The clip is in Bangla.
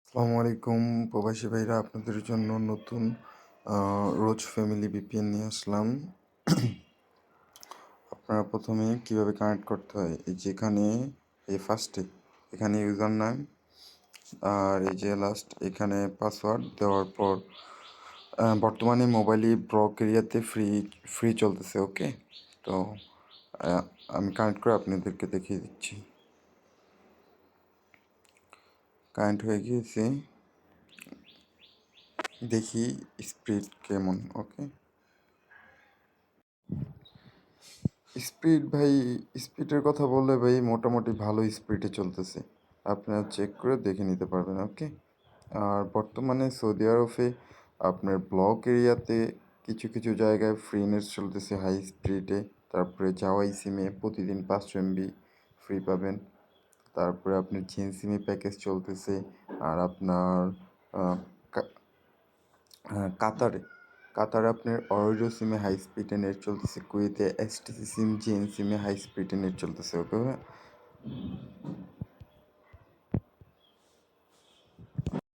আসসালামু আলাইকুম প্রবাসী ভাইরা, আপনাদের জন্য নতুন রোজ ফ্যামিলি ভিপিএন নিয়ে আসলাম। আপনারা প্রথমে কিভাবে কানেক্ট করতে হয়, এই যেখানে এই ফার্স্টে এখানে ইউজার নাম আর এই যে লাস্ট এখানে পাসওয়ার্ড দেওয়ার পর বর্তমানে মোবাইলে ব্লক এরিয়াতে ফ্রি চলতেছে। ওকে, তো আহ, আমি কানেক্ট করে আপনাদেরকে দেখিয়ে দিচ্ছি। কানেক্ট হয়ে গিয়েছে, দেখি স্পিড কেমন। ওকে, স্পিড ভাই, স্পিডের কথা বললে ভাই মোটামুটি ভালো স্পিডে চলতেছে, আপনারা চেক করে দেখে নিতে পারবেন। ওকে, আর বর্তমানে সৌদি আরবে আপনার ব্লক এরিয়াতে কিছু কিছু জায়গায় ফ্রি নেট চলতেছে হাই স্পিডে। তারপরে জাওয়াই সিমে প্রতিদিন 500 MB ফ্রি পাবেন। তারপরে আপনার জিন সিমে প্যাকেজ চলতেছে। আর আপনার আহ, কা- কাতারে কাতারে আপনার অরিডো সিমে হাই স্পিডে নেট চলতেছে। কুয়েতে এসটিসি সিম, জিএন সিমে হাই স্পিডে নেট চলতেছে। ওকে,